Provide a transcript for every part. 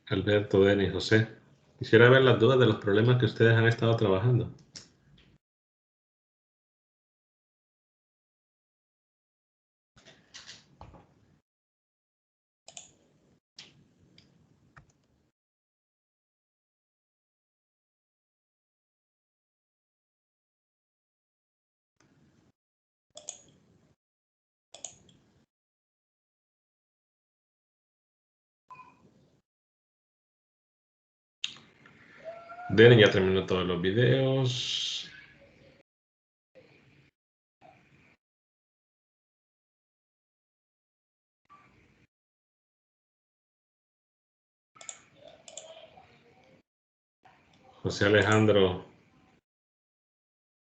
Alberto, Denis, José. Quisiera ver las dudas de los problemas que ustedes han estado trabajando. Denis ya terminó todos los videos. José Alejandro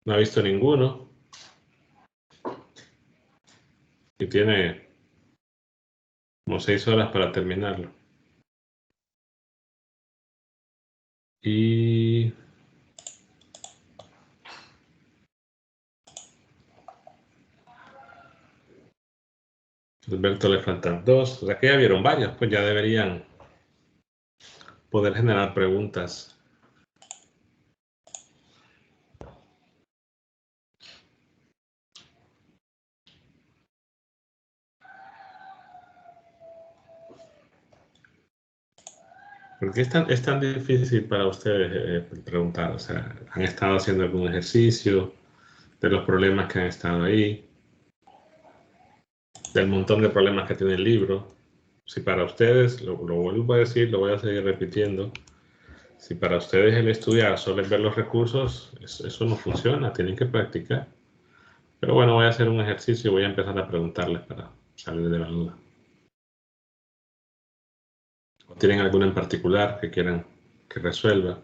no ha visto ninguno. Y tiene como 6 horas para terminarlo. Y Alberto le faltan 2. O sea que ya vieron varios, pues ya deberían poder generar preguntas. ¿Por qué es tan difícil para ustedes preguntar? O sea, ¿han estado haciendo algún ejercicio de los problemas que han estado ahí? Del montón de problemas que tiene el libro. Si para ustedes, lo vuelvo a decir, lo voy a seguir repitiendo, si para ustedes el estudiar solo es ver los recursos, eso no funciona, tienen que practicar. Pero bueno, voy a hacer un ejercicio y voy a empezar a preguntarles para salir de la duda. ¿O tienen alguna en particular que quieran que resuelva?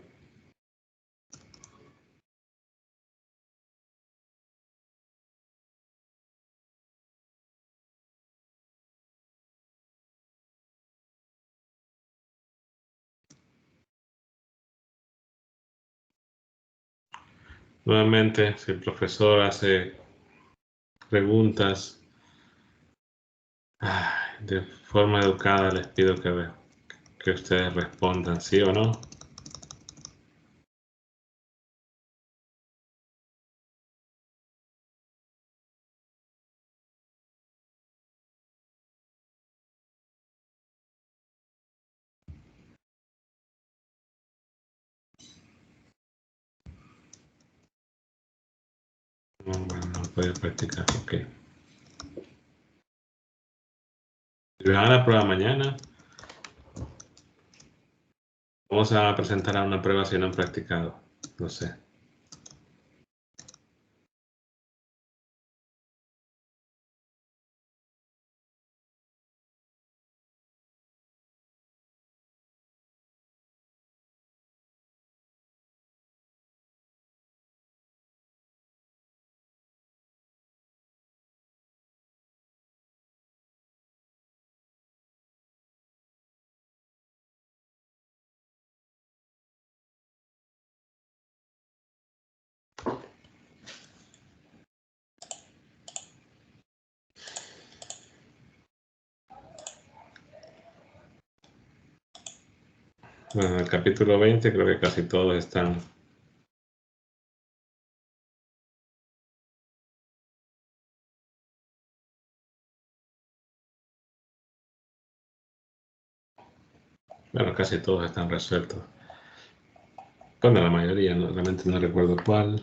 Nuevamente, si el profesor hace preguntas, de forma educada les pido que ustedes respondan sí o no. Bueno, no puede practicar, ok. Si van a la prueba mañana, vamos a presentar a una prueba si no han practicado. No sé. Bueno, en el capítulo 20 creo que casi todos están. Bueno, casi todos están resueltos. Bueno, la mayoría, no, realmente no recuerdo cuál.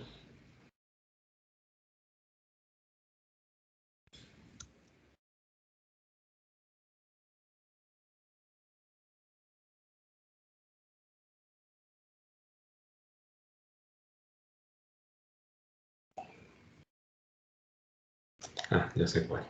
Ya sé cuál.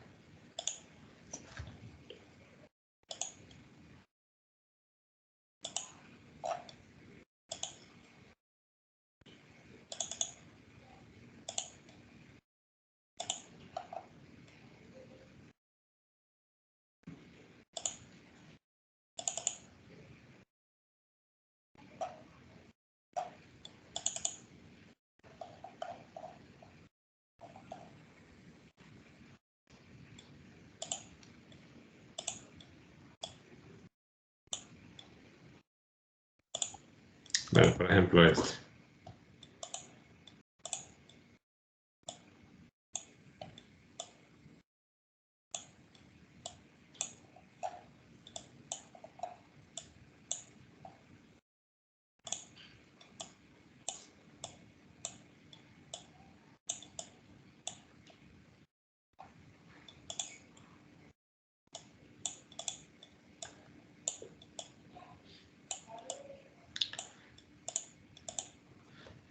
Bueno, por ejemplo este.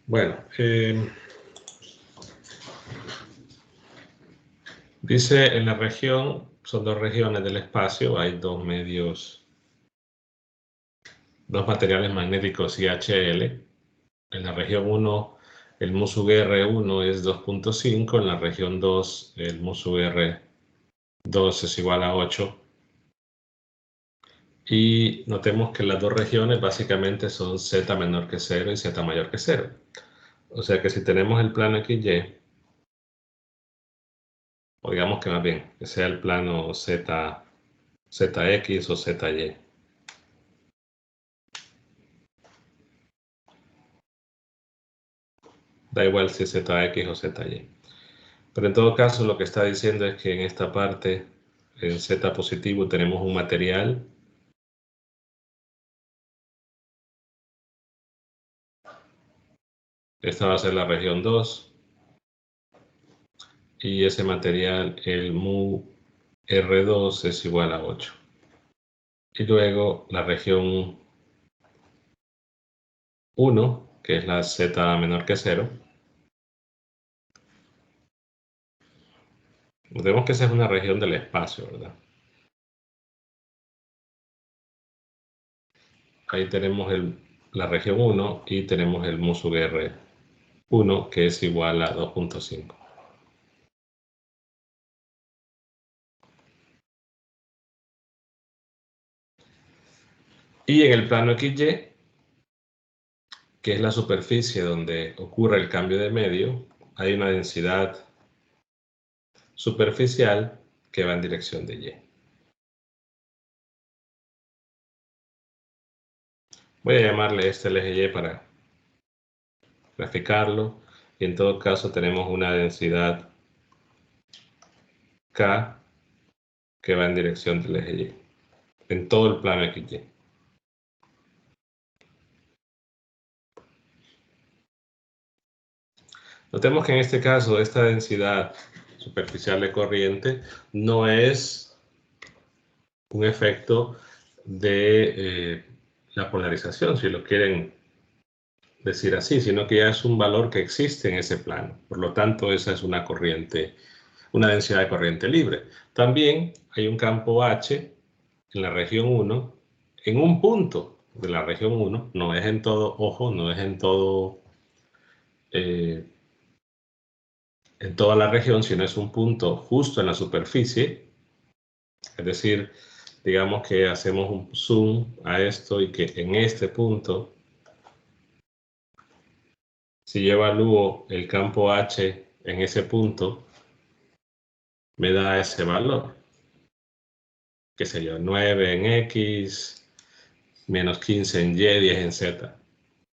Bueno, dice en la región, son dos regiones del espacio, hay dos medios, dos materiales magnéticos IHL. En la región 1, el MUSUG R1 es 2.5, en la región 2, el MUSUG R2 es igual a 8. Y notemos que las dos regiones básicamente son Z menor que 0 y Z mayor que 0. O sea que si tenemos el plano XY, o digamos que más bien, que sea el plano ZX o ZY. Da igual si es ZX o ZY. Pero en todo caso lo que está diciendo es que en esta parte, en Z positivo, tenemos un material esta va a ser la región 2 y ese material, el mu R2 es igual a 8. Y luego la región 1, que es la Z menor que 0. Vemos que esa es una región del espacio, ¿verdad? Ahí tenemos la región 1 y tenemos el MUSUG R1, que es igual a 2.5. Y en el plano XY, que es la superficie donde ocurre el cambio de medio, hay una densidad superficial que va en dirección de Y. Voy a llamarle este el eje Y para graficarlo. Y en todo caso tenemos una densidad K que va en dirección del eje Y. En todo el plano XY. Notemos que en este caso esta densidad superficial de corriente no es un efecto de la polarización, si lo quieren decir así, sino que ya es un valor que existe en ese plano. Por lo tanto, esa es una corriente, una densidad de corriente libre. También hay un campo H en la región 1, en un punto de la región 1, no es en todo, ojo, no es en todo, en toda la región, sino es un punto justo en la superficie. Es decir, digamos que hacemos un zoom a esto y que en este punto, si yo evalúo el campo H en ese punto, me da ese valor. Qué sé yo, 9 en X, menos 15 en Y, 10 en Z.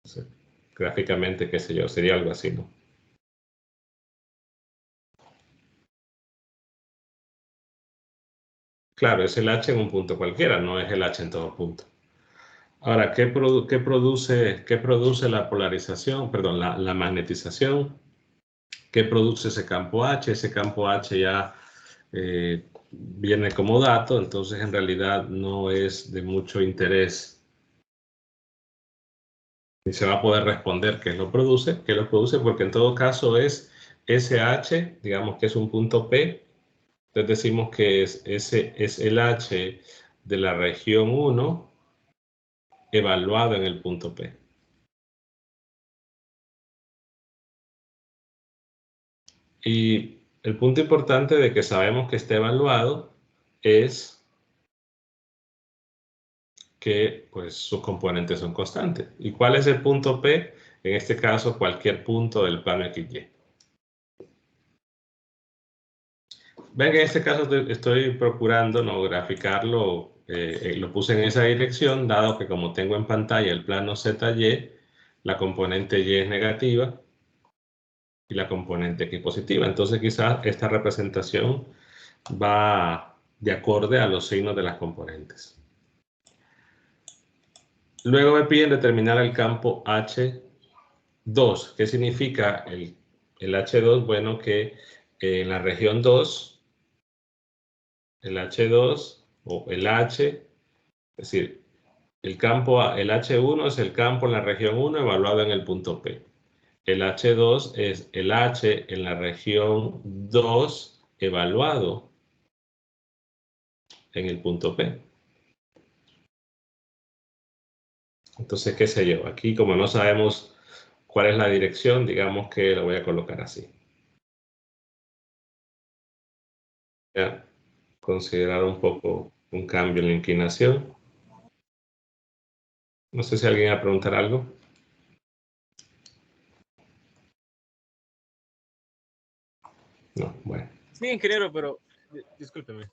Entonces, gráficamente, qué sé yo, sería algo así, ¿no? Claro, es el H en un punto cualquiera, no es el H en todo punto. Ahora, ¿qué produce la polarización? Perdón, la magnetización. ¿Qué produce ese campo H? Ese campo H ya viene como dato, entonces en realidad no es de mucho interés. Ni se va a poder responder qué lo produce, porque en todo caso es SH, digamos que es un punto P. Entonces decimos que ese es el H de la región 1 evaluado en el punto P. Y el punto importante de que sabemos que está evaluado es que pues, sus componentes son constantes. ¿Y cuál es el punto P? En este caso, cualquier punto del plano XY. Ven que en este caso estoy procurando no graficarlo, lo puse en esa dirección, dado que como tengo en pantalla el plano ZY, la componente Y es negativa y la componente X positiva. Entonces quizás esta representación va de acorde a los signos de las componentes. Luego me piden determinar el campo H2. ¿Qué significa el H2? Bueno, que en la región 2, el H2 o el H, es decir, el H1 es el campo en la región 1 evaluado en el punto P. El H2 es el H en la región 2 evaluado en el punto P. Entonces, qué sé yo, aquí como no sabemos cuál es la dirección, digamos que lo voy a colocar así. Ya, considerar un poco un cambio en la inclinación. No sé si alguien va a preguntar algo. No, bueno. Sí, ingeniero, pero discúlpeme.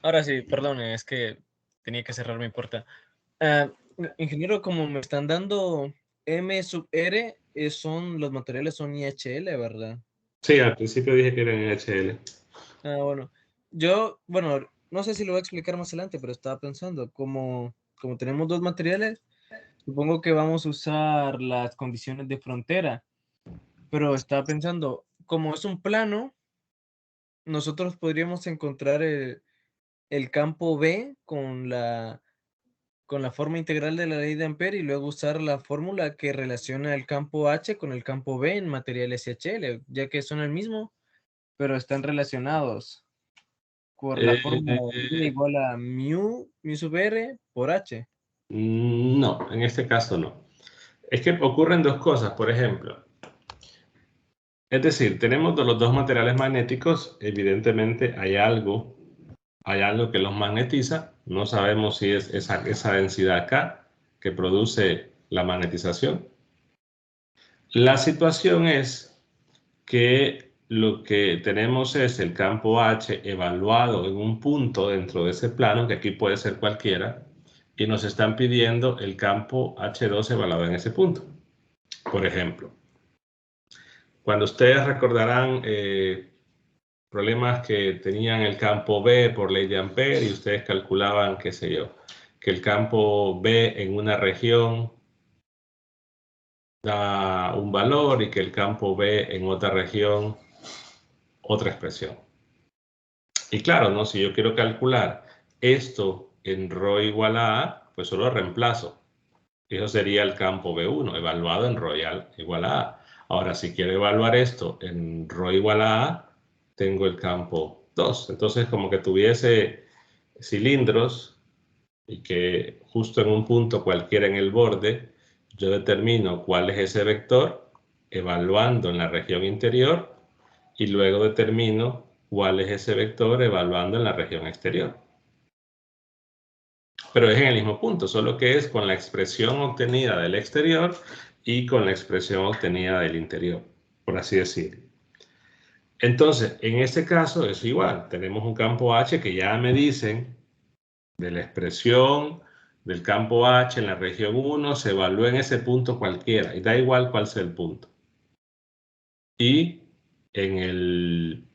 Ahora sí, perdone, es que tenía que cerrar mi puerta. Ingeniero, como me están dando M sub R, son los materiales son IHL, ¿verdad? Sí, al principio dije que era en HL. Bueno, bueno, no sé si lo voy a explicar más adelante, pero estaba pensando, como tenemos dos materiales, supongo que vamos a usar las condiciones de frontera, pero estaba pensando, como es un plano, nosotros podríamos encontrar el campo B con la forma integral de la ley de Ampere y luego usar la fórmula que relaciona el campo H con el campo B en materiales HL, ya que son el mismo, pero están relacionados por la fórmula de igual a mu sub R por H. No, en este caso no. Es que ocurren dos cosas, por ejemplo. Es decir, tenemos los dos materiales magnéticos, evidentemente hay algo que los magnetiza, no sabemos si es esa densidad K que produce la magnetización. La situación es que lo que tenemos es el campo H evaluado en un punto dentro de ese plano, que aquí puede ser cualquiera, y nos están pidiendo el campo H2 evaluado en ese punto. Por ejemplo, cuando ustedes recordarán problemas que tenían el campo B por ley de Ampere y ustedes calculaban, qué sé yo, que el campo B en una región da un valor y que el campo B en otra región otra expresión. Y claro, ¿no? Si yo quiero calcular esto en ρ igual a, pues solo reemplazo. Eso sería el campo B1, evaluado en ρ igual a. Ahora, si quiero evaluar esto en ρ igual a, tengo el campo 2. Entonces, como que tuviese cilindros y que justo en un punto cualquiera en el borde, yo determino cuál es ese vector, evaluando en la región interior, y luego determino cuál es ese vector evaluando en la región exterior. Pero es en el mismo punto, solo que es con la expresión obtenida del exterior y con la expresión obtenida del interior, por así decirlo. Entonces, en este caso es igual, tenemos un campo H que ya me dicen de la expresión del campo H en la región 1 se evalúa en ese punto cualquiera, y da igual cuál sea el punto. Y en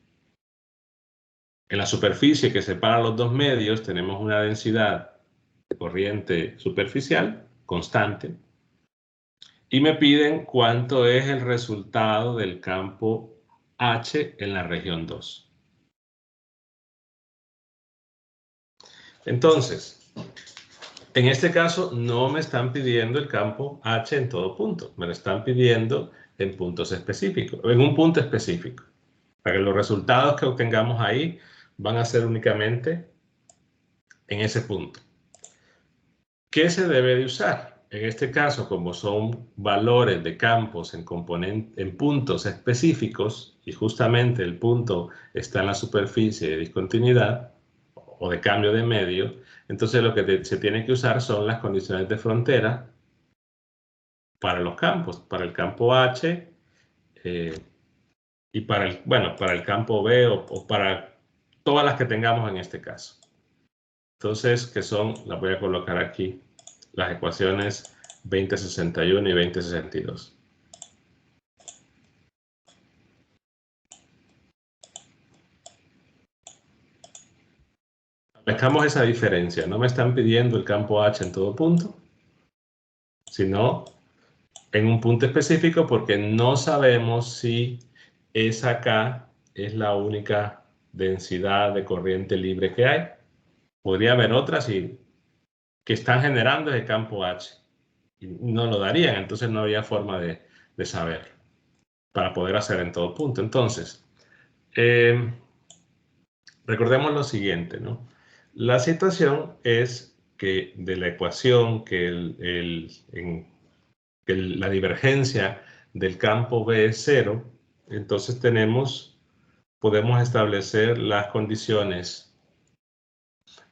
la superficie que separa los dos medios tenemos una densidad de corriente superficial constante y me piden cuánto es el resultado del campo H en la región 2. Entonces, en este caso no me están pidiendo el campo H en todo punto, me lo están pidiendo en puntos específicos, en un punto específico, para que los resultados que obtengamos ahí van a ser únicamente en ese punto. ¿Qué se debe de usar? En este caso, como son valores de campos en puntos específicos, y justamente el punto está en la superficie de discontinuidad o de cambio de medio, entonces lo que se tiene que usar son las condiciones de frontera para los campos, para el campo H y para el campo B o para todas las que tengamos en este caso. Entonces, que son, las voy a colocar aquí, las ecuaciones 2061 y 2062. Dejamos esa diferencia. No me están pidiendo el campo H en todo punto, sino en un punto específico porque no sabemos si esa K es la única densidad de corriente libre que hay. Podría haber otras que están generando ese campo H y no lo darían, entonces no había forma de saber para poder hacer en todo punto. Entonces, recordemos lo siguiente, ¿no? La situación es que de la ecuación que la divergencia del campo B es 0, entonces podemos establecer las condiciones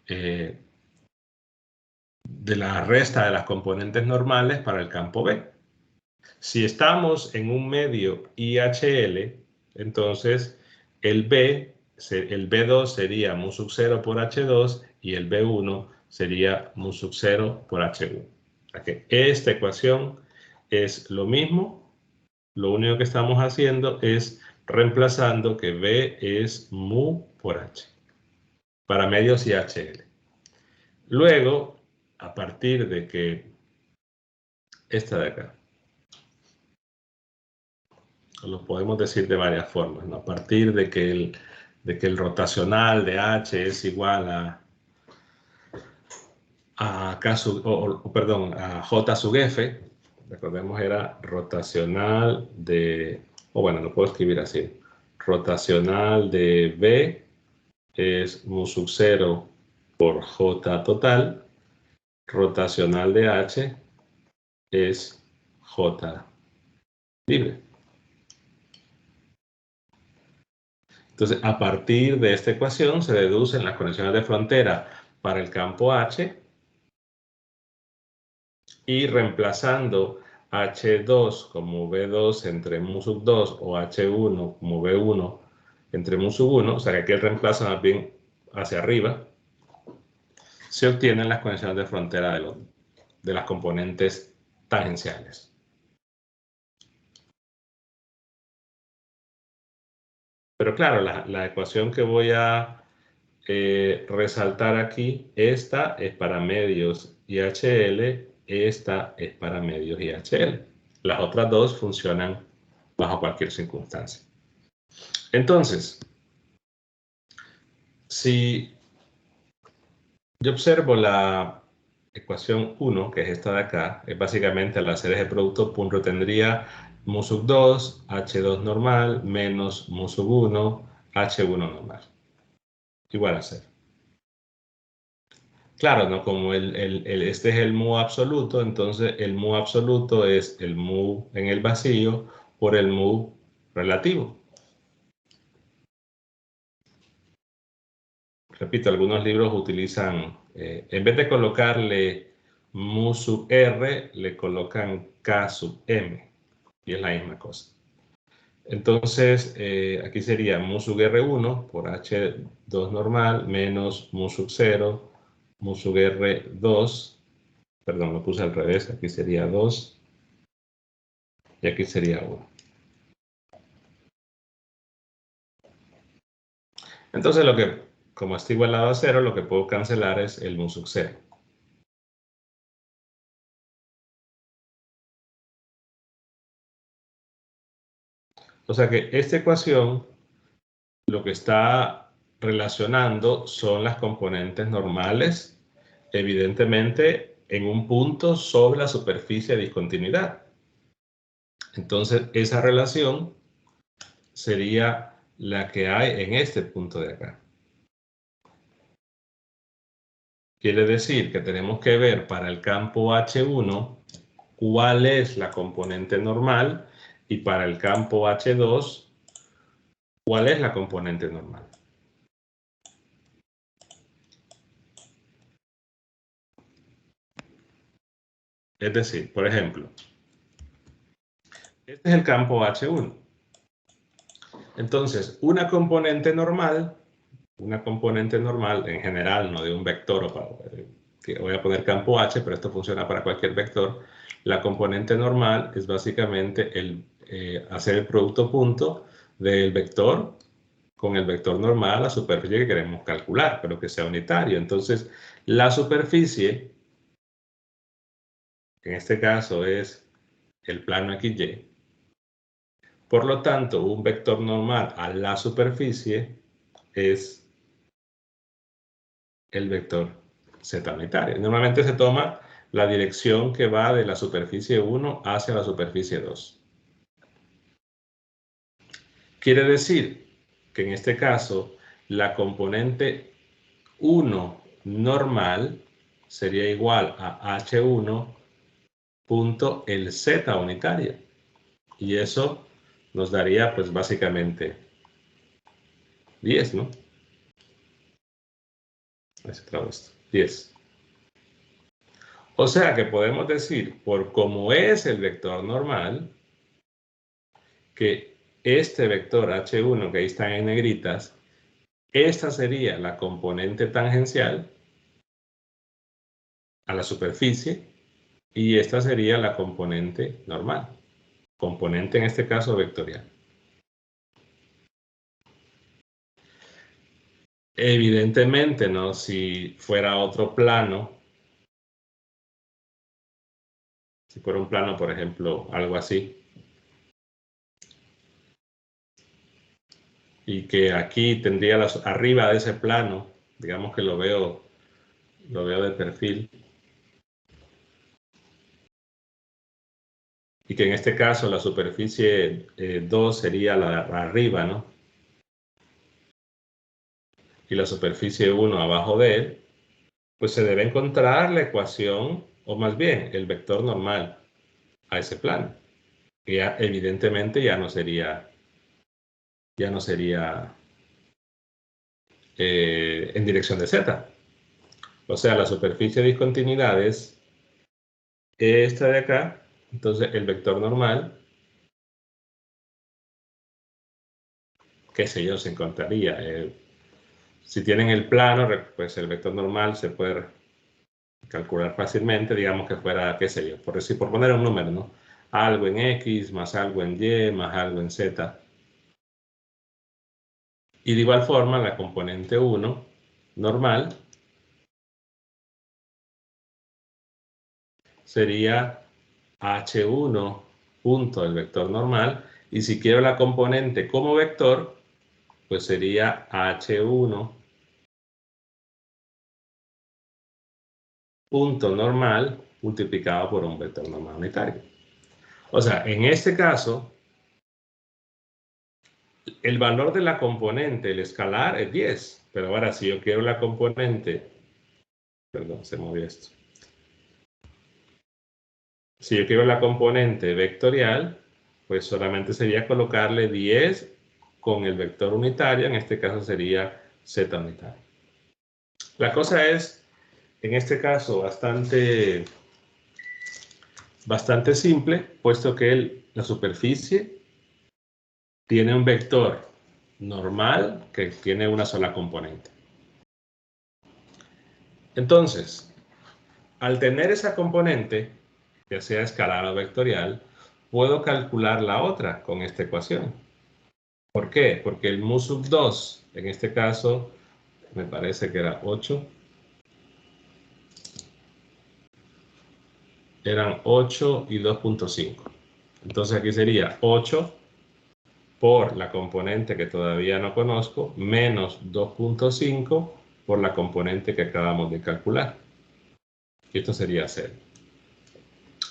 de la resta de las componentes normales para el campo B. Si estamos en un medio IHL, entonces el B2 sería mu sub 0 por H2 y el B1 sería mu sub 0 por H1. O sea que esta ecuación es lo mismo, lo único que estamos haciendo es reemplazando que B es mu por H para medios IHL. Luego, a partir de que esta de acá, lo podemos decir de varias formas, ¿no? A partir de que el rotacional de H es igual a K perdón, a J sub F, recordemos era rotacional de, o bueno, lo puedo escribir así, rotacional de B es mu sub 0 por J total, rotacional de H es J libre. Entonces, a partir de esta ecuación se deducen las conexiones de frontera para el campo H y reemplazando H2 como B2 entre mu sub 2 o H1 como B1 entre mu sub 1, o sea que aquí el reemplazo más bien hacia arriba, se obtienen las conexiones de frontera de las componentes tangenciales. Pero claro, la ecuación que voy a resaltar aquí, esta es para medios IHL, esta es para medios IHL. Las otras dos funcionan bajo cualquier circunstancia. Entonces, si yo observo la ecuación 1, que es esta de acá, es básicamente al hacer ese producto punto tendría mu sub 2, H2 normal, menos mu sub 1, H1 normal. Igual a 0. Claro, ¿no? Como este es el mu absoluto, entonces el mu absoluto es el mu en el vacío por el mu relativo. Repito, algunos libros utilizan, en vez de colocarle mu sub r, le colocan k sub m, y es la misma cosa. Entonces, aquí sería mu sub r1 por h2 normal menos mu sub 0, mu sub r2, perdón, lo puse al revés, aquí sería 2 y aquí sería 1. Entonces, como está igualado a 0, lo que puedo cancelar es el mu sub 0. O sea que esta ecuación lo que está relacionando son las componentes normales, evidentemente en un punto sobre la superficie de discontinuidad. Entonces, esa relación sería la que hay en este punto de acá. Quiere decir que tenemos que ver para el campo H1 cuál es la componente normal y para el campo H2 cuál es la componente normal. Es decir, por ejemplo, este es el campo H1. Entonces, una componente normal una componente normal, en general, no de un vector, voy a poner campo H, pero esto funciona para cualquier vector. La componente normal es básicamente hacer el producto punto del vector con el vector normal a la superficie que queremos calcular, pero que sea unitario. Entonces, la superficie, en este caso es el plano XY. Por lo tanto, un vector normal a la superficie es el vector z unitario. Normalmente se toma la dirección que va de la superficie 1 hacia la superficie 2. Quiere decir que en este caso la componente 1 normal sería igual a h1 punto el z unitario. Y eso nos daría pues básicamente 10, ¿no? Así trago esto, 10. O sea que podemos decir, por cómo es el vector normal, que este vector h1, que ahí están en negritas, esta sería la componente tangencial a la superficie y esta sería la componente normal. Componente en este caso vectorial. Evidentemente, ¿no? Si fuera otro plano, si fuera un plano, por ejemplo, algo así, y que aquí tendría arriba de ese plano, digamos que lo veo de perfil, y que en este caso la superficie 2 sería la arriba, ¿no? Y la superficie 1 abajo de él, pues se debe encontrar la ecuación, o más bien el vector normal a ese plano. Que ya, evidentemente ya no sería en dirección de z. O sea, la superficie de discontinuidad es esta de acá, entonces el vector normal, qué sé yo, se encontraría. Si tienen el plano, pues el vector normal se puede calcular fácilmente, digamos que fuera, qué sé yo, por poner un número, ¿no? Algo en X, más algo en Y, más algo en Z. Y de igual forma, la componente 1 normal sería H1 punto el vector normal. Y si quiero la componente como vector, pues sería H1 punto normal multiplicado por un vector normal unitario. O sea, en este caso, el valor de la componente, el escalar, es 10. Pero ahora, si yo quiero la componente, perdón, se movió esto. Si yo quiero la componente vectorial, pues solamente sería colocarle 10 con el vector unitario, en este caso sería z unitario. La cosa es, en este caso, bastante simple, puesto que la superficie tiene un vector normal que tiene una sola componente. Entonces, al tener esa componente, ya sea escalar o vectorial, puedo calcular la otra con esta ecuación. ¿Por qué? Porque el mu sub 2, en este caso, me parece que era 8, eran 8 y 2.5. Entonces aquí sería 8 por la componente que todavía no conozco, menos 2.5 por la componente que acabamos de calcular. Y esto sería 0.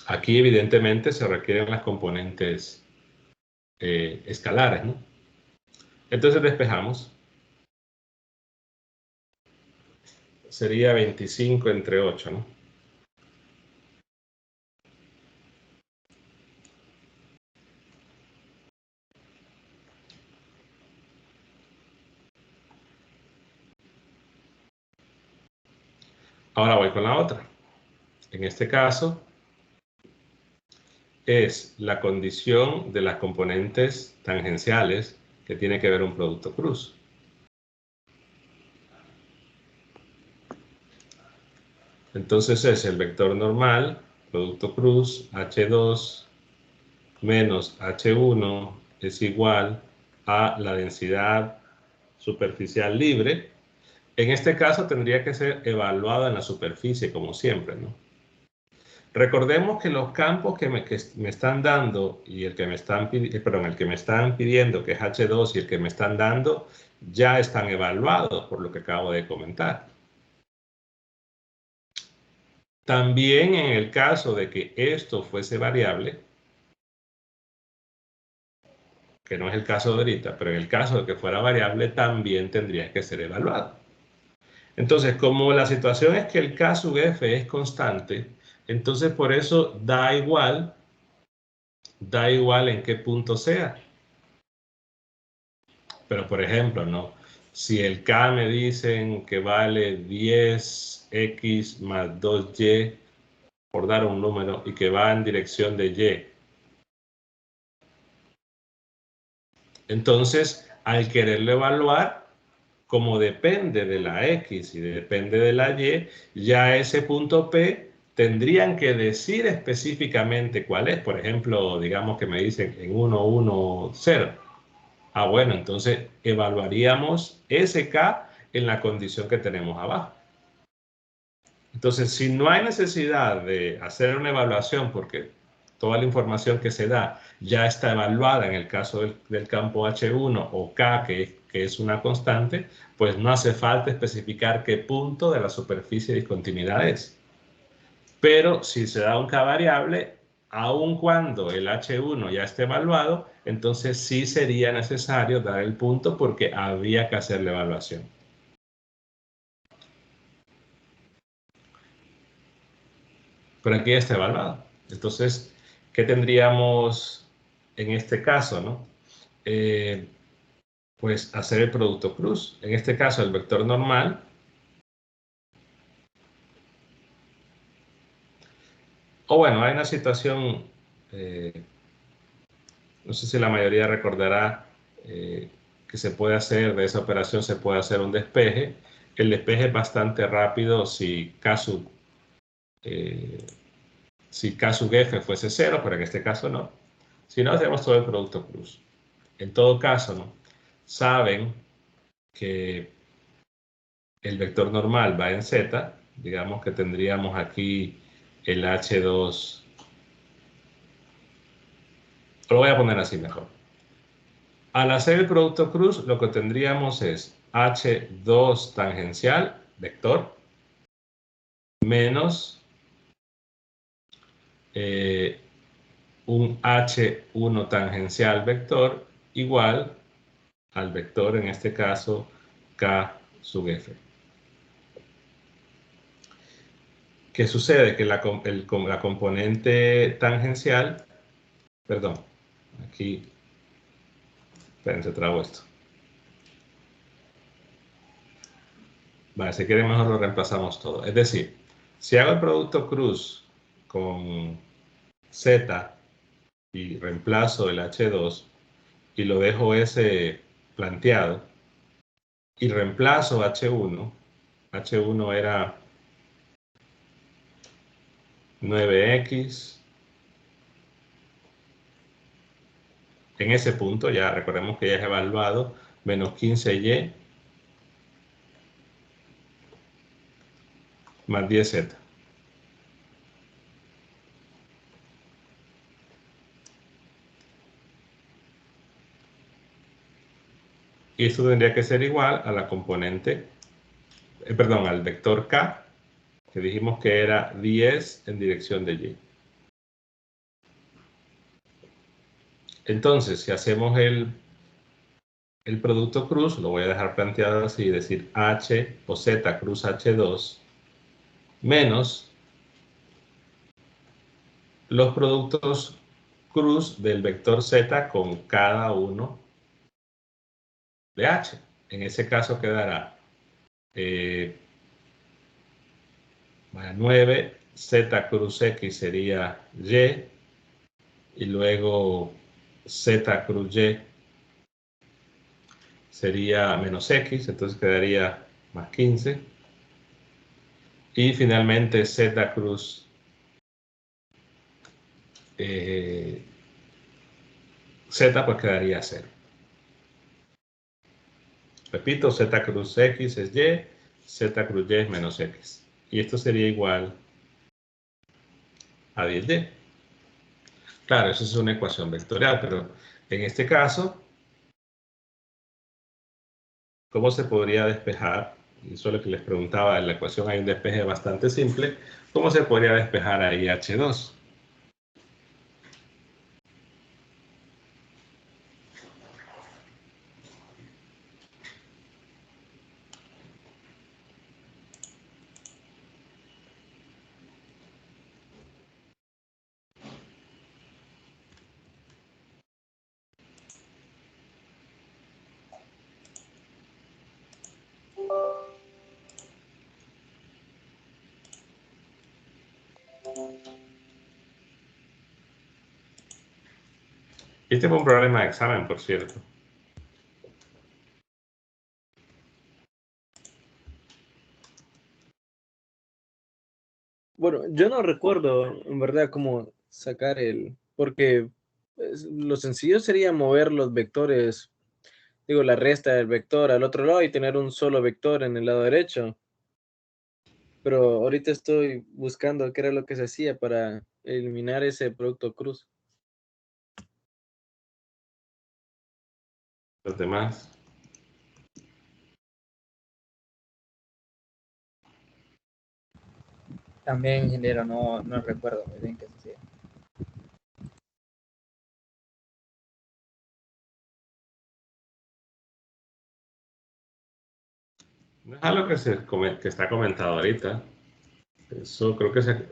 Aquí evidentemente se requieren las componentes escalares, ¿no? Entonces despejamos. Sería 25 entre 8, ¿no? Ahora voy con la otra. En este caso, es la condición de las componentes tangenciales que tiene que ver un producto cruz. Entonces es el vector normal, producto cruz, H2 menos H1 es igual a la densidad superficial libre. En este caso tendría que ser evaluada en la superficie, como siempre, ¿no? Recordemos que los campos que me están dando y el que me están, el que me están pidiendo, que es H2, y el que me están dando, ya están evaluados por lo que acabo de comentar. También en el caso de que esto fuese variable, que no es el caso de ahorita, pero en el caso de que fuera variable, también tendría que ser evaluado. Entonces, como la situación es que el K sub F es constante, entonces por eso da igual en qué punto sea. Pero por ejemplo, ¿no? Si el K me dicen que vale 10x más 2y, por dar un número, y que va en dirección de y, entonces al quererlo evaluar, como depende de la x y depende de la y, ya ese punto P tendrían que decir específicamente cuál es. Por ejemplo, digamos que me dicen en 1, 1, 0. Ah, bueno, entonces evaluaríamos ese K en la condición que tenemos abajo. Entonces, si no hay necesidad de hacer una evaluación porque toda la información que se da ya está evaluada en el caso del campo H1 o K, que es una constante, pues no hace falta especificar qué punto de la superficie de discontinuidad es. Pero si se da un K variable, aun cuando el H1 ya esté evaluado, entonces sí sería necesario dar el punto porque habría que hacer la evaluación. Pero aquí ya está evaluado. Entonces, ¿qué tendríamos en este caso, no? Pues hacer el producto cruz. En este caso, el vector normal. O bueno, hay una situación, no sé si la mayoría recordará, que se puede hacer, de esa operación se puede hacer un despeje. El despeje es bastante rápido si K sub F fuese 0, pero en este caso no. Si no, hacemos todo el producto cruz. En todo caso, ¿no? Saben que el vector normal va en Z, digamos que tendríamos aquí el H2, lo voy a poner así mejor. Al hacer el producto cruz, lo que tendríamos es H2 tangencial, vector, menos un H1 tangencial vector igual al vector, en este caso, K sub F. ¿Qué sucede? Que la componente tangencial, perdón, aquí, espérense, trago esto. Vale, si quieren mejor lo reemplazamos todo. Es decir, si hago el producto cruz con Z y reemplazo el H2 y lo dejo ese planteado y reemplazo H1, H1 era 9x. En ese punto ya recordemos que ya es evaluado, menos 15y más 10z. Y esto tendría que ser igual a la componente, perdón, al vector K, que dijimos que era 10 en dirección de Y. Entonces, si hacemos el producto cruz, lo voy a dejar planteado así, decir H o Z cruz H2 menos los productos cruz del vector Z con cada uno de H. En ese caso quedará 9, Z cruz X sería Y luego Z cruz Y sería menos X, entonces quedaría más 15. Y finalmente Z cruz Z pues quedaría 0. Repito, Z cruz X es Y, Z cruz Y es menos X. Y esto sería igual a 10Y. Claro, eso es una ecuación vectorial, pero en este caso, ¿cómo se podría despejar? Eso es lo que les preguntaba, en la ecuación hay un despeje bastante simple. ¿Cómo se podría despejar ahí H2? Este fue un problema de examen, por cierto. Bueno, yo no recuerdo en verdad cómo sacar porque lo sencillo sería mover los vectores, digo, la resta del vector al otro lado y tener un solo vector en el lado derecho. Pero ahorita estoy buscando qué era lo que se hacía para eliminar ese producto cruz. Los demás. También, ingeniero, no recuerdo muy bien qué se hacía. No es algo que está comentado ahorita. Eso creo que se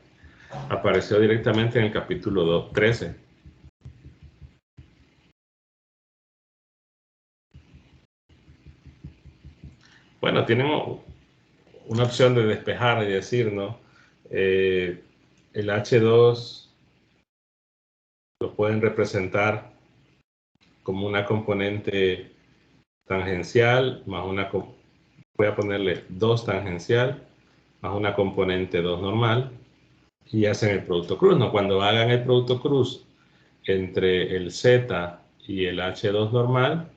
apareció directamente en el capítulo 13. Bueno, tienen una opción de despejar y decir, ¿no? El H2 lo pueden representar como una componente tangencial más voy a ponerle 2 tangencial más una componente 2 normal y hacen el producto cruz, ¿no? Cuando hagan el producto cruz entre el Z y el H2 normal,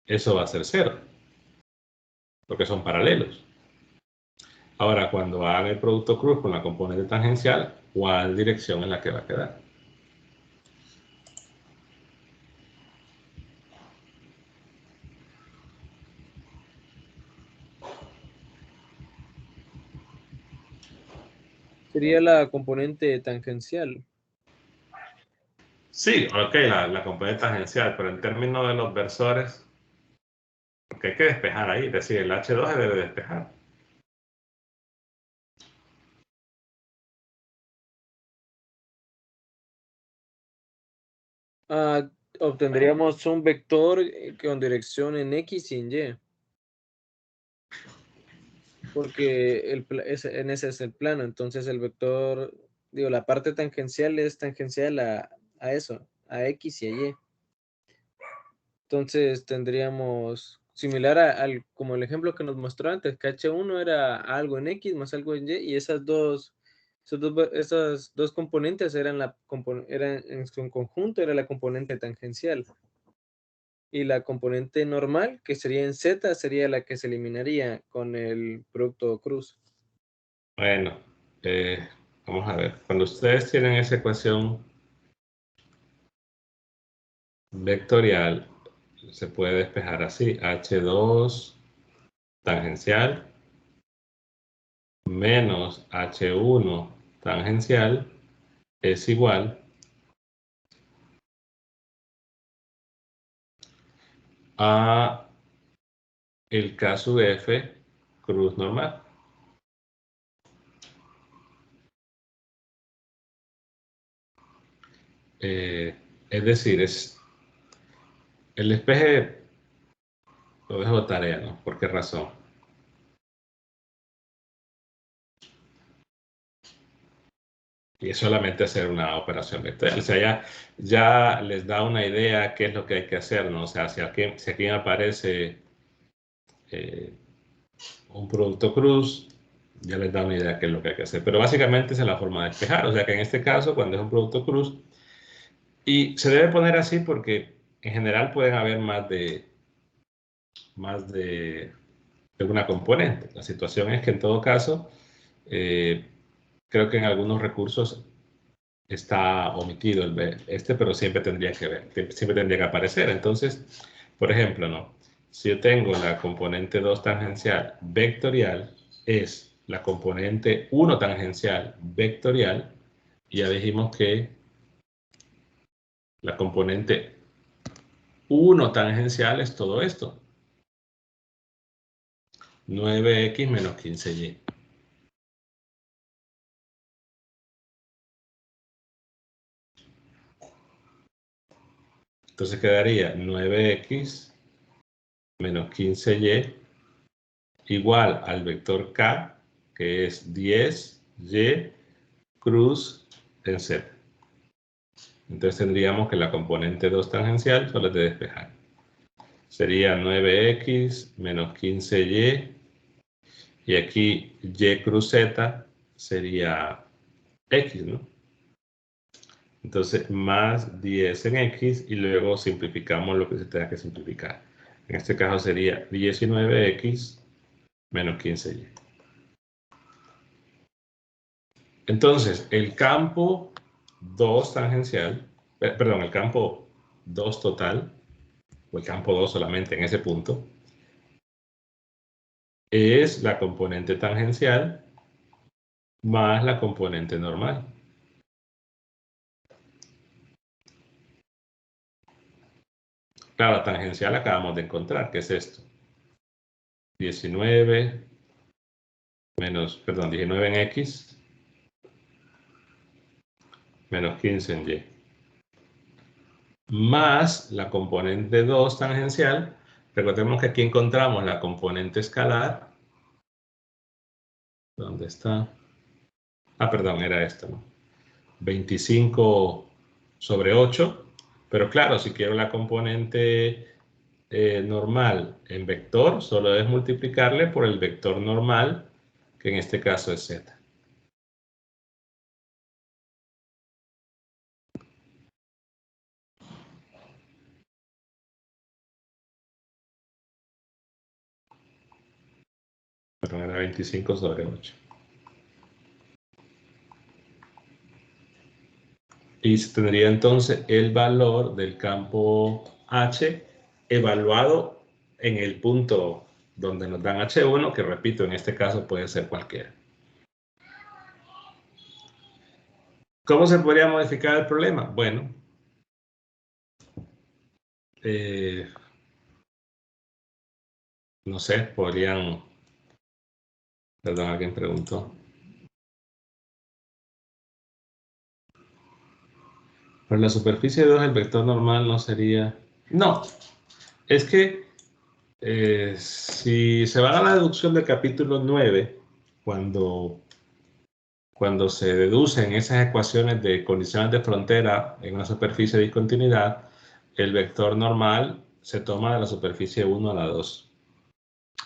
eso va a ser 0, porque son paralelos. Ahora, cuando hagan el producto cruz con la componente tangencial, ¿cuál dirección es la que va a quedar? Sería la componente tangencial. Sí, ok, la componente tangencial, pero en términos de los versores, porque hay que despejar ahí, es decir, el H2 se debe despejar. Obtendríamos un vector con dirección en X y en Y. Porque en ese es el plano. Entonces el vector, digo, la parte tangencial es tangencial a eso, a X y a Y. Entonces tendríamos similar como el ejemplo que nos mostró antes, que H1 era algo en X más algo en Y, y esas dos componentes eran en su conjunto, era la componente tangencial. Y la componente normal, que sería en Z, sería la que se eliminaría con el producto cruz. Bueno, vamos a ver. Cuando ustedes tienen esa ecuación vectorial, se puede despejar así. H2 tangencial menos H1 tangencial es igual a el caso F cruz normal. Es decir, el despeje lo dejo de tarea, ¿no? ¿Por qué razón? Y es solamente hacer una operación vectorial. O sea, ya les da una idea qué es lo que hay que hacer, ¿no? O sea, si aquí aparece un producto cruz, ya les da una idea de qué es lo que hay que hacer. Pero básicamente esa es la forma de despejar. O sea que en este caso, cuando es un producto cruz, y se debe poner así porque en general pueden haber más de una componente. La situación es que en todo caso, creo que en algunos recursos está omitido pero siempre tendría que siempre tendría que aparecer. Entonces, por ejemplo, ¿no? Si yo tengo la componente 2 tangencial vectorial, es la componente 1 tangencial vectorial, y ya dijimos que la componente 1 tangencial es todo esto. 9x menos 15y. Entonces quedaría 9x menos 15y igual al vector k, que es 10y cruz en z. Entonces tendríamos que la componente 2 tangencial solo es de despejar. Sería 9x menos 15y, y aquí y cruz z sería x, ¿no? Entonces más 10 en x, y luego simplificamos lo que se tenga que simplificar. En este caso sería 19x menos 15y. Entonces, el campo 2 tangencial, perdón, el campo 2 total, o el campo 2 solamente en ese punto, es la componente tangencial más la componente normal. Claro, la tangencial acabamos de encontrar, ¿qué es esto? 19 en x menos 15 en y. Más la componente 2 tangencial. Recordemos que aquí encontramos la componente escalar. ¿Dónde está? Ah, perdón, era esta, ¿no? 25 sobre 8. Pero claro, si quiero la componente normal en vector, solo es multiplicarle por el vector normal, que en este caso es z. Perdón, era 25 sobre 8. Y se tendría entonces el valor del campo H evaluado en el punto donde nos dan H1, que repito, en este caso puede ser cualquiera. ¿Cómo se podría modificar el problema? Bueno, no sé, podrían... Perdón, alguien preguntó. Pero la superficie 2, el vector normal no sería... No, es que si se va a la deducción del capítulo 9, cuando se deducen esas ecuaciones de condiciones de frontera en una superficie de discontinuidad, el vector normal se toma de la superficie 1 a la 2,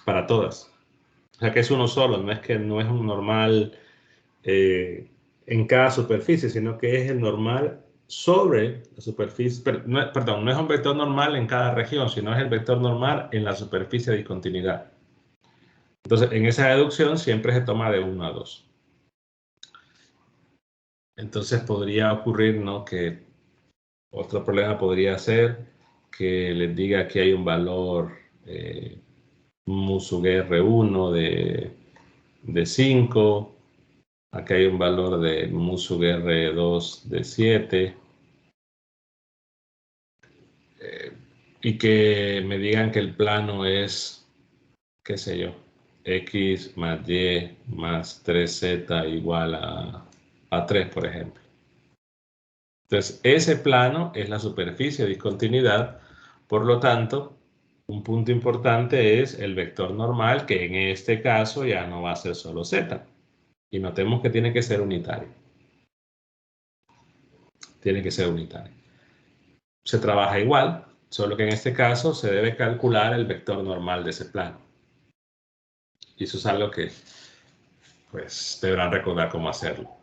para todas. O sea que es uno solo, no es que no es un normal en cada superficie, sino que es el normal sobre la superficie, perdón, no es un vector normal en cada región, sino es el vector normal en la superficie de discontinuidad. Entonces, en esa deducción siempre se toma de 1 a 2. Entonces podría ocurrir, ¿no?, que otro problema podría ser que les diga que hay un valor MUSUG-R1 de 5, acá hay un valor de MUSUG-R2 de 7, y que me digan que el plano es, qué sé yo, x más y más 3z igual a 3, por ejemplo. Entonces, ese plano es la superficie de discontinuidad. Por lo tanto, un punto importante es el vector normal, que en este caso ya no va a ser solo z. Y notemos que tiene que ser unitario. Tiene que ser unitario. Se trabaja igual, solo que en este caso se debe calcular el vector normal de ese plano. Y eso es algo que pues deberán recordar cómo hacerlo.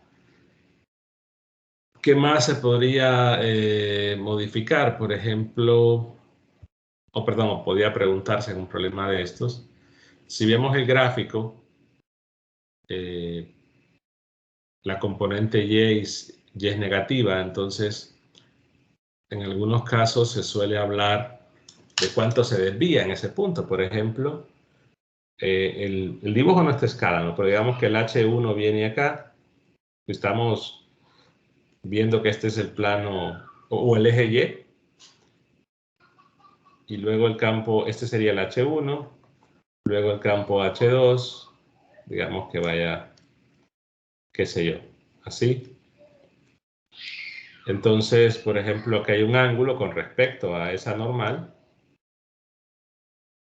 ¿Qué más se podría modificar? Por ejemplo, o podría preguntarse en un problema de estos. Si vemos el gráfico, la componente y es negativa, entonces en algunos casos se suele hablar de cuánto se desvía en ese punto. Por ejemplo, el dibujo no está escala, ¿no? Pero digamos que el H1 viene acá, estamos viendo que este es el plano o el eje y luego el campo, este sería el H1, luego el campo H2, digamos que vaya, qué sé yo, así. Entonces, por ejemplo, aquí hay un ángulo con respecto a esa normal,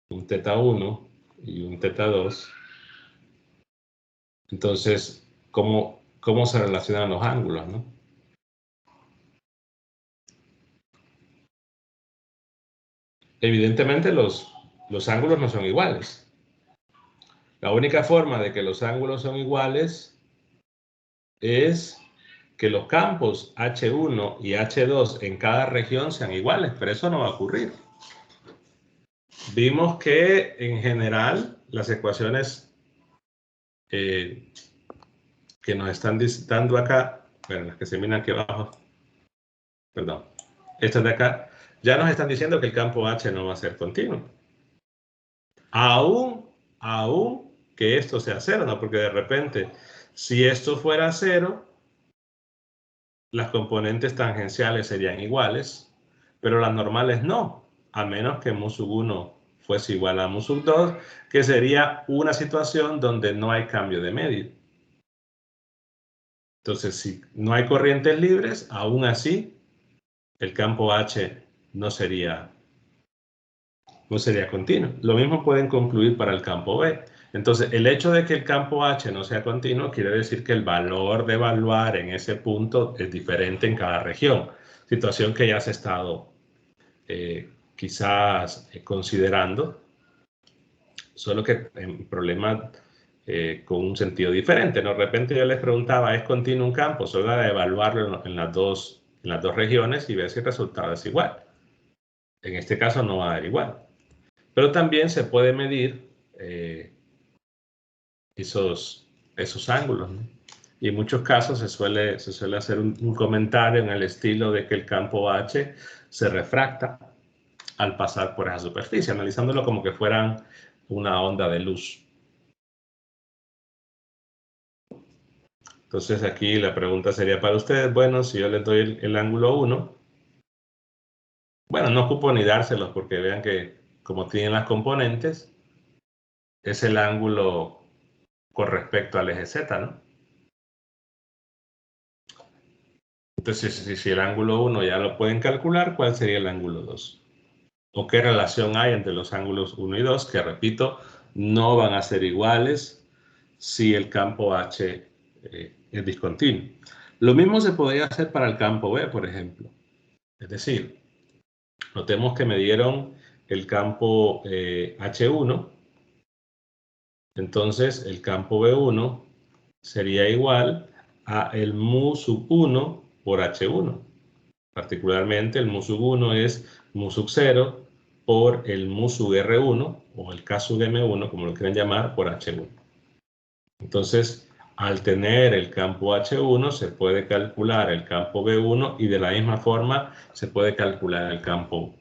un θ1 y un θ2. Entonces, ¿cómo se relacionan los ángulos, no? Evidentemente los ángulos no son iguales. La única forma de que los ángulos son iguales es que los campos H1 y H2 en cada región sean iguales, pero eso no va a ocurrir. Vimos que en general las ecuaciones que nos están dando acá, bueno, las que se miran aquí abajo, perdón, estas de acá, ya nos están diciendo que el campo H no va a ser continuo. Aún que esto sea cero, ¿no? Porque de repente, si esto fuera cero, las componentes tangenciales serían iguales, pero las normales no, a menos que mu sub 1 fuese igual a mu sub 2, que sería una situación donde no hay cambio de medio. Entonces, si no hay corrientes libres, aún así, el campo H no sería continuo. Lo mismo pueden concluir para el campo B. Entonces, el hecho de que el campo H no sea continuo quiere decir que el valor de evaluar en ese punto es diferente en cada región. Situación que ya se ha estado quizás considerando, solo que en problemas con un sentido diferente, ¿no? De repente yo les preguntaba, ¿es continuo un campo? Solo de evaluarlo en las dos regiones y ver si el resultado es igual. En este caso no va a dar igual. Pero también se puede medir esos ángulos, ¿no? Y en muchos casos se suele hacer un comentario en el estilo de que el campo H se refracta al pasar por esa superficie, analizándolo como que fueran una onda de luz. Entonces aquí la pregunta sería para ustedes, bueno, si yo les doy el ángulo 1, bueno, no ocupo ni dárselos porque vean que como tienen las componentes, es el ángulo con respecto al eje Z, ¿no? Entonces, si el ángulo 1 ya lo pueden calcular, ¿cuál sería el ángulo 2? ¿O qué relación hay entre los ángulos 1 y 2? Que repito, no van a ser iguales si el campo H es discontinuo. Lo mismo se podría hacer para el campo B, por ejemplo. Es decir, notemos que me dieron el campo H1, entonces el campo B1 sería igual a el mu sub 1 por H1. Particularmente el mu sub 1 es mu sub 0 por el mu sub R1 o el K sub M1, como lo quieran llamar, por H1. Entonces, al tener el campo H1 se puede calcular el campo B1 y de la misma forma se puede calcular el campo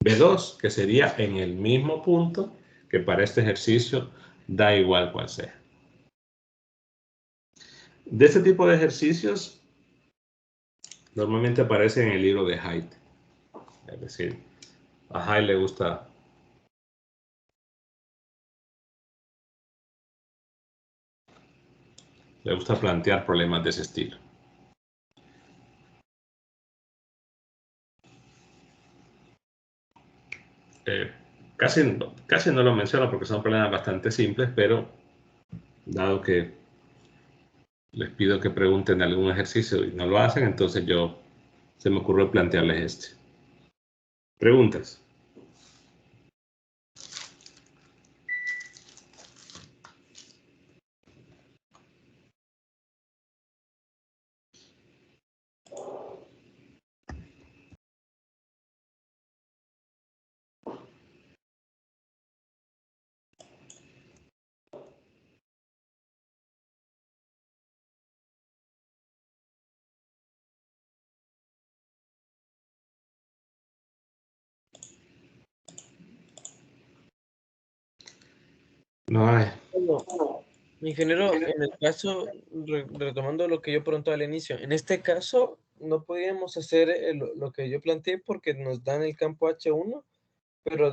B2, que sería en el mismo punto que para este ejercicio da igual cual sea. De este tipo de ejercicios normalmente aparecen en el libro de Haidt. Es decir, a Haidt le gusta plantear problemas de ese estilo. Casi no lo menciono porque son problemas bastante simples, pero dado que les pido que pregunten algún ejercicio y no lo hacen, entonces se me ocurrió plantearles este. ¿Preguntas? No hay. Bueno, ingeniero, en el caso, retomando lo que yo preguntaba al inicio, en este caso no podíamos hacer lo que yo planteé porque nos dan el campo H1, pero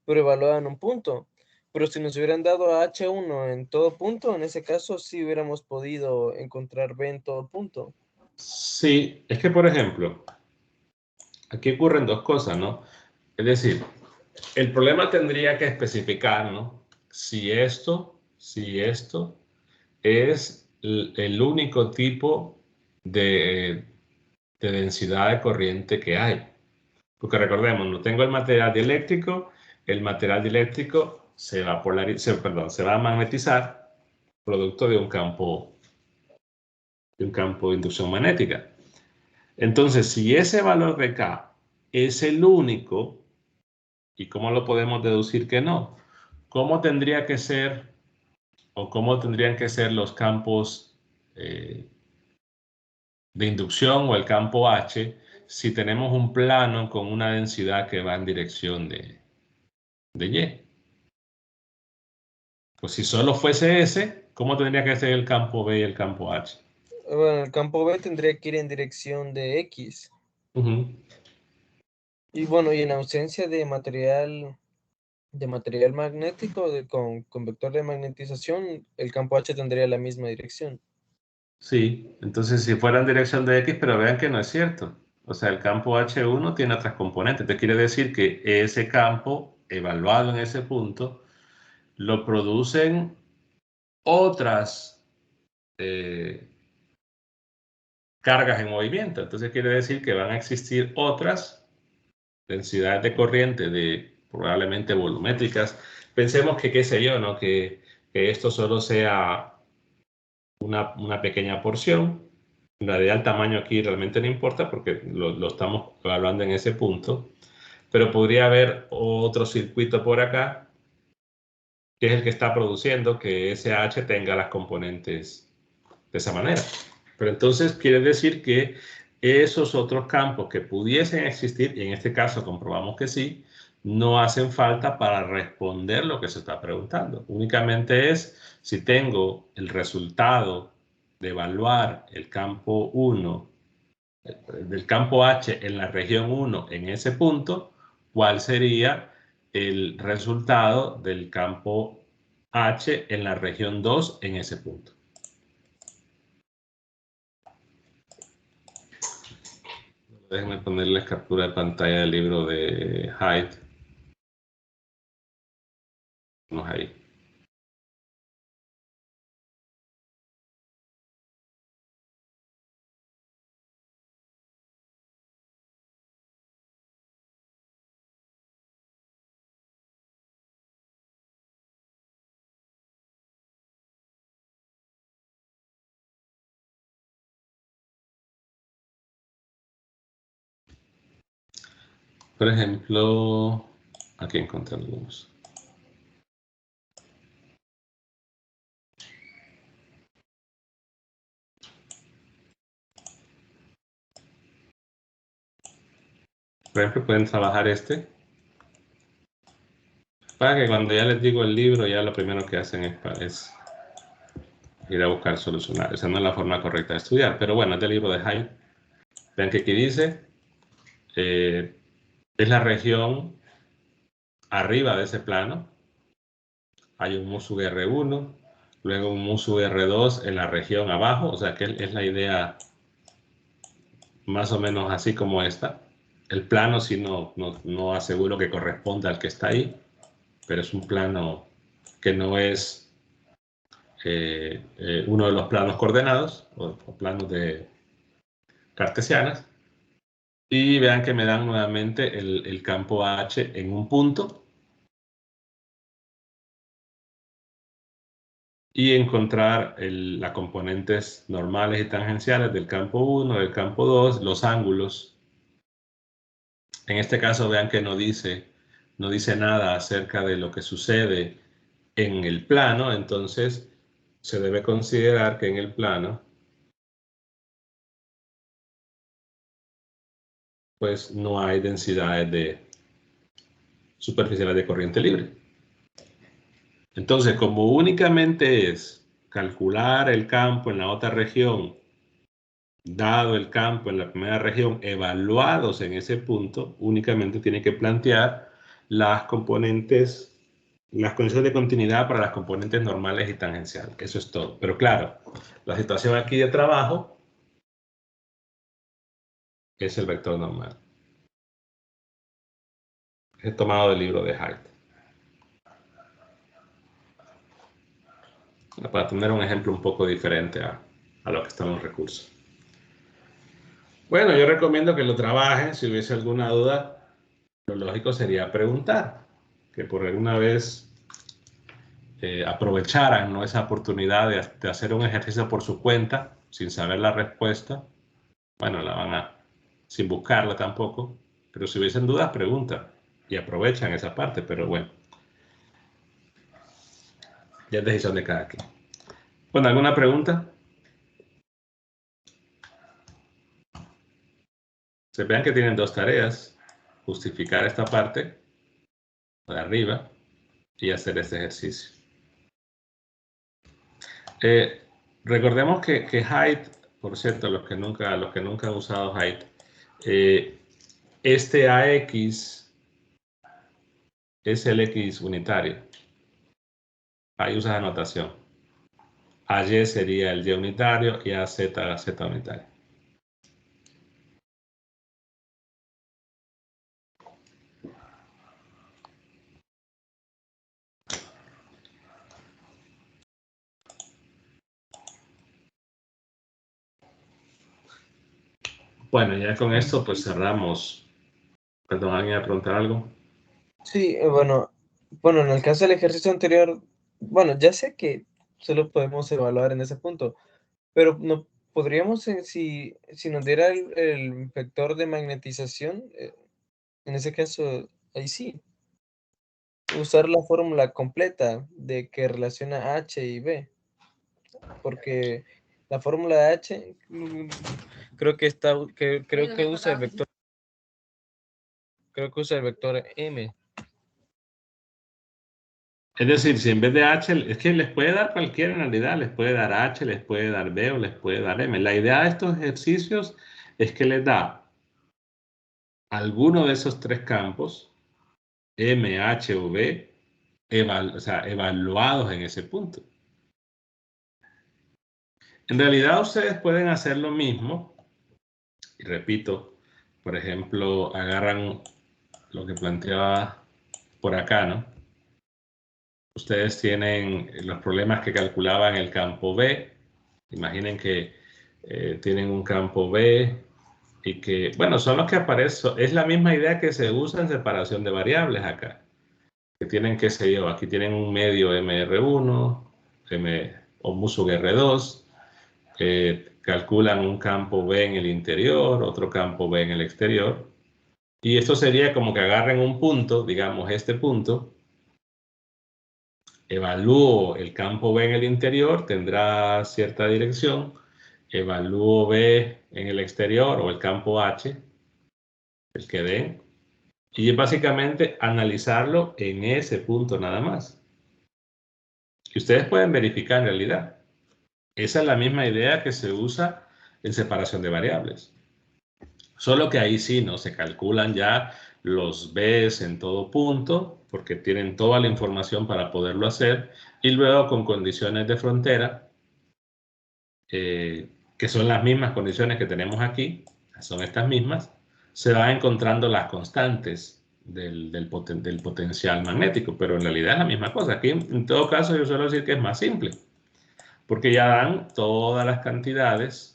pero evaluado en un punto. Pero si nos hubieran dado a H1 en todo punto, en ese caso sí hubiéramos podido encontrar B en todo punto. Sí, es que por ejemplo, aquí ocurren dos cosas, ¿no? Es decir, el problema tendría que especificar, ¿no? Si esto es el único tipo de densidad de corriente que hay. Porque recordemos, no tengo el material dieléctrico se va se va a magnetizar producto de un campo de inducción magnética. Entonces, si ese valor de K es el único, ¿y cómo lo podemos deducir que no? ¿Cómo tendría que ser o cómo tendrían que ser los campos de inducción o el campo H si tenemos un plano con una densidad que va en dirección de Y? Pues si solo fuese ese, ¿cómo tendría que ser el campo B y el campo H? Bueno, el campo B tendría que ir en dirección de X. Y bueno, y en ausencia de material magnético con vector de magnetización, el campo H tendría la misma dirección. Sí, entonces si fuera en dirección de X, pero vean que no es cierto. O sea, el campo H1 tiene otras componentes. Te quiere decir que ese campo, evaluado en ese punto, lo producen otras cargas en movimiento. Entonces quiere decir que van a existir otras densidades de corriente probablemente volumétricas. Pensemos que, qué sé yo, ¿no? Que esto solo sea una pequeña porción. En realidad el tamaño aquí realmente no importa porque lo estamos evaluando en ese punto. Pero podría haber otro circuito por acá, que es el que está produciendo que ese H tenga las componentes de esa manera. Pero entonces quiere decir que esos otros campos que pudiesen existir, y en este caso comprobamos que sí, no hacen falta para responder lo que se está preguntando. Únicamente es si tengo el resultado de evaluar el campo 1, del campo H en la región 1 en ese punto, ¿cuál sería el resultado del campo H en la región 2 en ese punto? Déjenme ponerles captura de pantalla del libro de Hyde. Vamos ahí. Por ejemplo, aquí encontré algunos. Por ejemplo, pueden trabajar este. Para que cuando ya les digo el libro, ya lo primero que hacen es ir a buscar solucionar. Esa no es la forma correcta de estudiar. Pero bueno, es del libro de Hyde. Vean que aquí dice, es la región arriba de ese plano. Hay un MUSUG R1, luego un MUSUG R2 en la región abajo. O sea que es la idea más o menos así como esta. El plano sí no aseguro que corresponda al que está ahí, pero es un plano que no es uno de los planos coordenados o planos de cartesianas. Y vean que me dan nuevamente el campo H en un punto. Y encontrar las componentes normales y tangenciales del campo 1, del campo 2, los ángulos. En este caso vean que no dice nada acerca de lo que sucede en el plano, entonces se debe considerar que en el plano pues no hay densidades superficiales de corriente libre. Entonces, como únicamente es calcular el campo en la otra región, dado el campo en la primera región, evaluados en ese punto, únicamente tiene que plantear las componentes, las condiciones de continuidad para las componentes normales y tangenciales. Eso es todo. Pero claro, la situación aquí de trabajo es el vector normal. He tomado del libro de Haidt. Para tener un ejemplo un poco diferente a lo que están los recursos. Bueno, yo recomiendo que lo trabajen. Si hubiese alguna duda, lo lógico sería preguntar. Que por alguna vez aprovecharan, ¿no?, esa oportunidad de hacer un ejercicio por su cuenta, sin saber la respuesta. Bueno, la van a, sin buscarla tampoco. Pero si hubiesen dudas, preguntan. Y aprovechan esa parte, pero bueno. Ya es decisión de cada quien. Bueno, ¿alguna pregunta? Se vean que tienen dos tareas: justificar esta parte de arriba y hacer este ejercicio. Recordemos que Haidt, por cierto, los que nunca han usado Haidt, este AX es el X unitario. Ahí usas anotación. AY sería el Y unitario y AZ Z unitario. Bueno, ya con esto pues cerramos. Perdón, ¿alguien va a preguntar algo? Sí, bueno, en el caso del ejercicio anterior, bueno, ya sé que solo podemos evaluar en ese punto, pero no podríamos, si nos diera el vector de magnetización, en ese caso, ahí sí, usar la fórmula completa de que relaciona H y B, porque la fórmula de H creo que creo que usa el vector, M. Es decir, si en vez de H, es que les puede dar cualquiera en realidad, les puede dar H, les puede dar B o les puede dar M. La idea de estos ejercicios es que les da alguno de esos tres campos, M, H o B, o sea, evaluados en ese punto. En realidad ustedes pueden hacer lo mismo, y repito, por ejemplo, agarran lo que planteaba por acá, ¿no? Ustedes tienen los problemas que calculaban el campo B. Imaginen que tienen un campo B y que, bueno, son los que aparecen. Es la misma idea que se usa en separación de variables acá. Que tienen, qué sé yo, aquí tienen un medio MR1, o Musug R2. Calculan un campo B en el interior, otro campo B en el exterior. Y esto sería como que agarren un punto, digamos este punto, evalúo el campo B en el interior, tendrá cierta dirección, evalúo B en el exterior o el campo H, el que dé, y es básicamente analizarlo en ese punto nada más. Que ustedes pueden verificar en realidad. Esa es la misma idea que se usa en separación de variables. Solo que ahí sí, ¿no? Se calculan ya los Bs en todo punto, porque tienen toda la información para poderlo hacer, y luego con condiciones de frontera, que son las mismas condiciones que tenemos aquí, son estas mismas, se van encontrando las constantes del potencial magnético, pero en realidad es la misma cosa. Aquí, en todo caso, yo suelo decir que es más simple, porque ya dan todas las cantidades,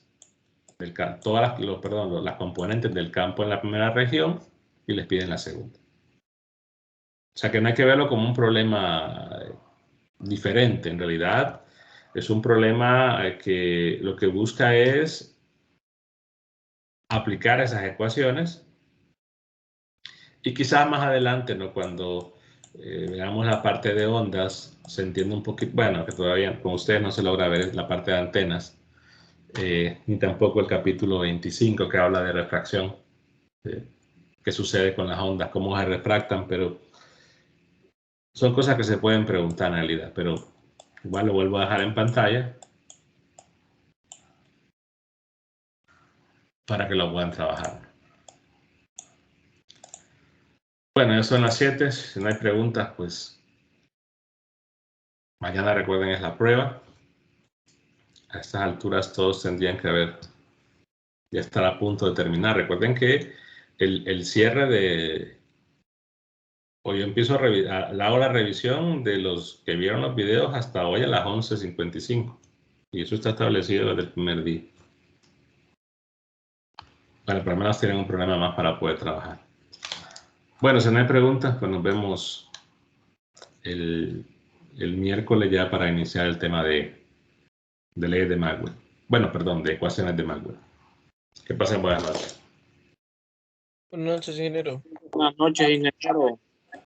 las componentes del campo en la primera región y les piden la segunda. O sea que no hay que verlo como un problema diferente. En realidad es un problema que lo que busca es aplicar esas ecuaciones y quizás más adelante, ¿no?, cuando veamos la parte de ondas, se entiende un poquito, bueno, que todavía con ustedes no se logra ver la parte de antenas, ni tampoco el capítulo 25 que habla de refracción, qué sucede con las ondas, cómo se refractan, pero Son cosas que se pueden preguntar en realidad, pero igual lo vuelvo a dejar en pantalla para que lo puedan trabajar. Bueno, ya son las 7. Si no hay preguntas, pues mañana recuerden es la prueba. A estas alturas todos tendrían que ya estar a punto de terminar. Recuerden que el cierre de... Hoy yo empiezo la hora de revisión de los que vieron los videos hasta hoy a las 11:55. Y eso está establecido desde el primer día. Bueno, por lo menos tienen un programa más para poder trabajar. Bueno, si no hay preguntas, pues nos vemos el miércoles ya para iniciar el tema de leyes de Maxwell. Bueno, perdón, de ecuaciones de Maxwell. Que pasen buenas noches. Buenas noches, ingeniero. Buenas noches, ingeniero.